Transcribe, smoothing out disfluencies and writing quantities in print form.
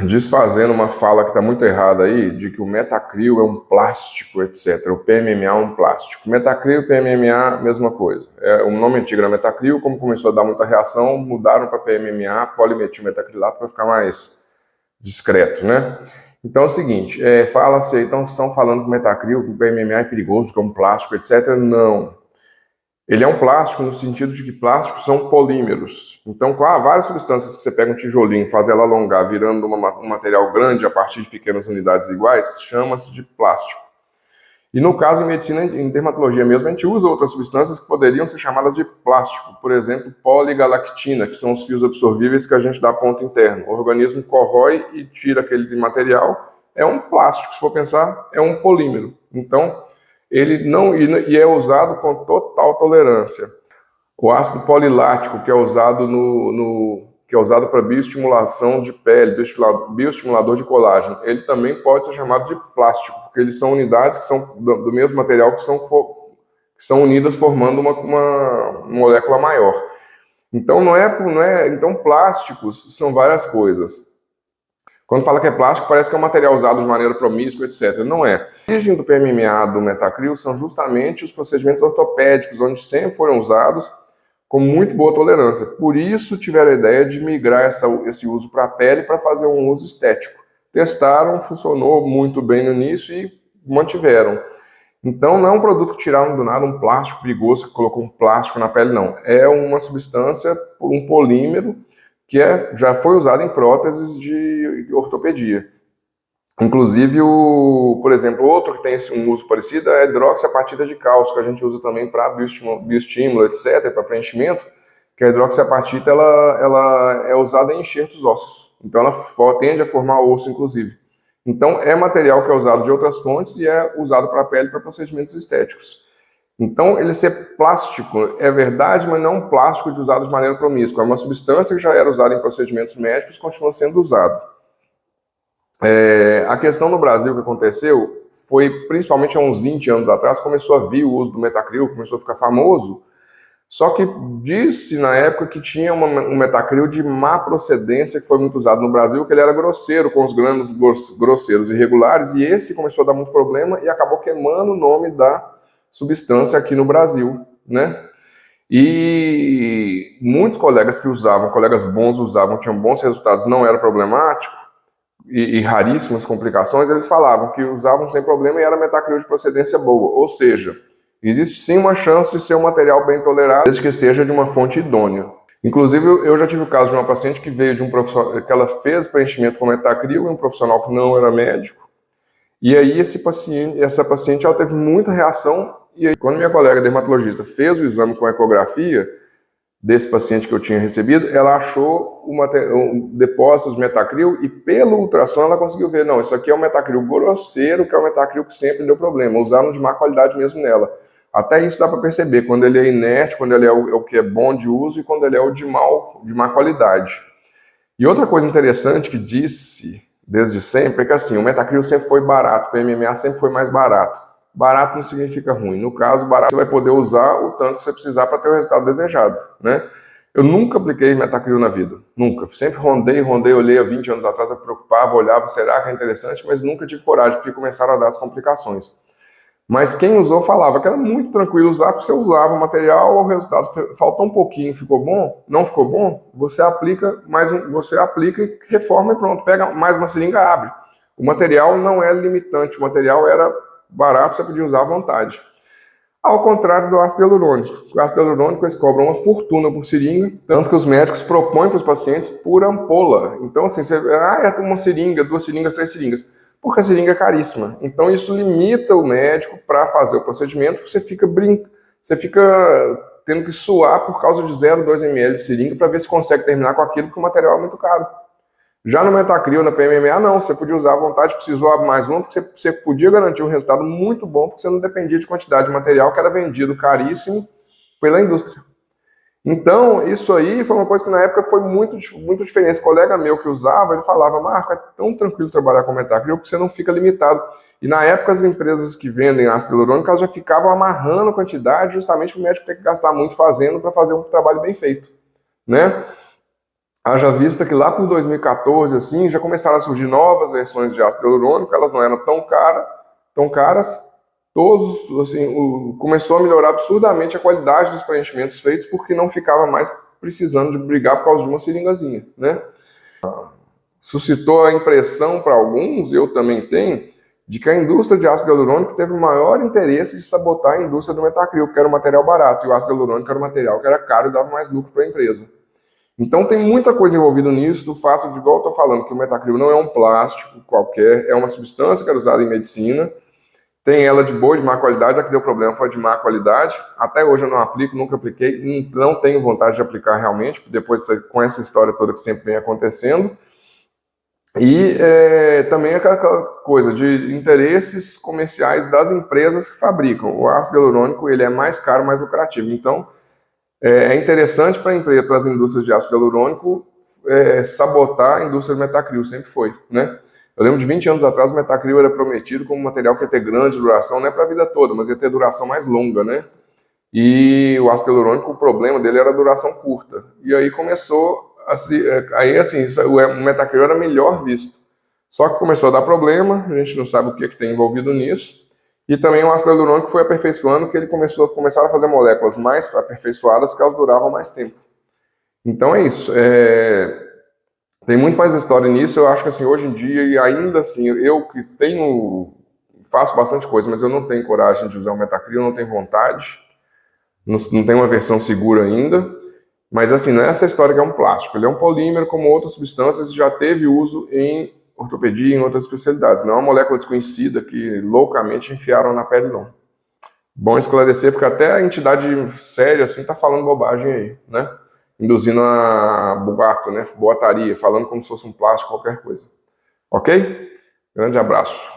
desfazendo uma fala que está muito errada aí, de que o metacril é um plástico, etc. O PMMA é um plástico. Metacril e PMMA, mesma coisa. O nome antigo era metacril, como começou a dar muita reação, mudaram para PMMA, polimetilmetacrilato, para ficar mais discreto, né? Então é o seguinte, fala-se aí, então estão falando que o metacril, que o PMMA é perigoso, que é um plástico, etc. Não. Ele é um plástico no sentido de que plásticos são polímeros. Então, com várias substâncias que você pega um tijolinho, faz ela alongar, virando um material grande a partir de pequenas unidades iguais, chama-se de plástico. E no caso, em medicina, em dermatologia mesmo, a gente usa outras substâncias que poderiam ser chamadas de plástico. Por exemplo, poligalactina, que são os fios absorvíveis que a gente dá ponto interno. O organismo corrói e tira aquele material. É um plástico, se for pensar, é um polímero. Então, ele não e é usado com total tolerância. O ácido polilático, que é usado para bioestimulação de pele, bioestimulador de colágeno, ele também pode ser chamado de plástico, porque eles são unidades que são do mesmo material que são unidas formando uma molécula maior. Então então plásticos são várias coisas. Quando fala que é plástico, parece que é um material usado de maneira promíscua, etc. Não é. A origem do PMMA, do metacril, são justamente os procedimentos ortopédicos, onde sempre foram usados com muito boa tolerância. Por isso tiveram a ideia de migrar esse uso para a pele para fazer um uso estético. Testaram, funcionou muito bem no início e mantiveram. Então não é um produto que tiraram do nada, um plástico perigoso, que colocou um plástico na pele, não. É uma substância, um polímero, que já foi usado em próteses de ortopedia. Inclusive, por exemplo, outro que tem um uso parecido é a hidroxiapatita de cálcio, que a gente usa também para bioestímulo, etc., para preenchimento, que a hidroxiapatita ela é usada em enxertos ósseos. Então, ela tende a formar osso, inclusive. Então, é material que é usado de outras fontes e é usado para a pele para procedimentos estéticos. Então, ele ser plástico é verdade, mas não um plástico usado de maneira promíscua. É uma substância que já era usada em procedimentos médicos e continua sendo usado. A questão no Brasil que aconteceu foi, principalmente há uns 20 anos atrás, começou a vir o uso do metacril, começou a ficar famoso, só que disse na época que tinha um metacril de má procedência que foi muito usado no Brasil, que ele era grosseiro, com os grânulos grosseiros irregulares, e esse começou a dar muito problema e acabou queimando o nome da substância aqui no Brasil, né? E muitos colegas que usavam, colegas bons usavam, tinham bons resultados, não era problemático, e raríssimas complicações, eles falavam que usavam sem problema e era metacril de procedência boa, ou seja, existe sim uma chance de ser um material bem tolerado, desde que seja de uma fonte idônea. Inclusive, eu já tive o caso de uma paciente que veio de um profissional, que ela fez preenchimento com metacril, um profissional que não era médico, e aí essa paciente ela teve muita reação. E aí, quando minha colega dermatologista fez o exame com ecografia desse paciente que eu tinha recebido, ela achou depósitos de metacril e pelo ultrassom ela conseguiu ver, não, isso aqui é um metacril grosseiro, que é o metacril que sempre deu problema, usaram de má qualidade mesmo nela. Até isso dá para perceber, quando ele é inerte, quando ele é o que é bom de uso e quando ele é o de má qualidade. E outra coisa interessante que disse desde sempre é que assim, o metacril sempre foi barato, o PMMA sempre foi mais barato. Barato não significa ruim. No caso, barato você vai poder usar o tanto que você precisar para ter o resultado desejado, né? Eu nunca apliquei metacril na vida, nunca. Sempre rondei, olhei há 20 anos atrás, eu me preocupava, olhava, será que é interessante? Mas nunca tive coragem, porque começaram a dar as complicações. Mas quem usou falava que era muito tranquilo usar, porque você usava o material, o resultado faltou um pouquinho, ficou bom, não ficou bom, você aplica e reforma e pronto, pega mais uma seringa, abre. O material não é limitante, o material era barato, você podia usar à vontade. Ao contrário do ácido hialurônico. O ácido hialurônico eles cobram uma fortuna por seringa, tanto que os médicos propõem para os pacientes por ampola. Então, assim, é uma seringa, 2 seringas, 3 seringas, porque a seringa é caríssima. Então, isso limita o médico para fazer o procedimento, porque você fica tendo que suar por causa de 0,2 ml de seringa para ver se consegue terminar com aquilo, porque o material é muito caro. Já no metacril, na PMMA, não, você podia usar à vontade, precisou mais um, porque você podia garantir um resultado muito bom, porque você não dependia de quantidade de material que era vendido caríssimo pela indústria. Então, isso aí foi uma coisa que na época foi muito diferente. Esse colega meu que usava, ele falava, Marco, é tão tranquilo trabalhar com metacril, porque você não fica limitado. E na época as empresas que vendem ácido hialurônico, elas já ficavam amarrando quantidade, justamente para o médico ter que gastar muito fazendo para fazer um trabalho bem feito, né? Haja vista que lá por 2014, assim, já começaram a surgir novas versões de ácido hialurônico, elas não eram tão caras, todos, assim, começou a melhorar absurdamente a qualidade dos preenchimentos feitos, porque não ficava mais precisando de brigar por causa de uma seringazinha, né? Suscitou a impressão para alguns, eu também tenho, de que a indústria de ácido hialurônico teve o maior interesse de sabotar a indústria do metacril, porque era um material barato, e o ácido hialurônico era um material que era caro e dava mais lucro para a empresa. Então tem muita coisa envolvida nisso, do fato de, igual eu estou falando, que o metacril não é um plástico qualquer, é uma substância que era usada em medicina, tem ela de boa, de má qualidade, a que deu problema foi de má qualidade, até hoje eu não aplico, nunca apliquei, não tenho vontade de aplicar realmente, depois com essa história toda que sempre vem acontecendo. E também aquela coisa de interesses comerciais das empresas que fabricam. O ácido hialurônico ele é mais caro, mais lucrativo. Então, é interessante para as indústrias de ácido hialurônico sabotar a indústria do metacril, sempre foi, né? Eu lembro de 20 anos atrás o metacril era prometido como um material que ia ter grande duração, não é para a vida toda, mas ia ter duração mais longa, né? E o ácido hialurônico, o problema dele era a duração curta. E aí começou aí assim, o metacril era melhor visto. Só que começou a dar problema, a gente não sabe o que tem envolvido nisso. E também o ácido hialurônico foi aperfeiçoando, que ele começaram a fazer moléculas mais aperfeiçoadas que elas duravam mais tempo. Então é isso. Tem muito mais história nisso. Eu acho que assim, hoje em dia, e ainda assim, eu que faço bastante coisa, mas eu não tenho coragem de usar o metacril, não tenho vontade. Não tem uma versão segura ainda, mas assim, não é essa história que é um plástico, ele é um polímero como outras substâncias e já teve uso em ortopedia e em outras especialidades, não é uma molécula desconhecida que loucamente enfiaram na pele, não. Bom esclarecer, porque até a entidade séria assim está falando bobagem aí, né? Induzindo a boato, né? Boataria, falando como se fosse um plástico, qualquer coisa. Ok? Grande abraço.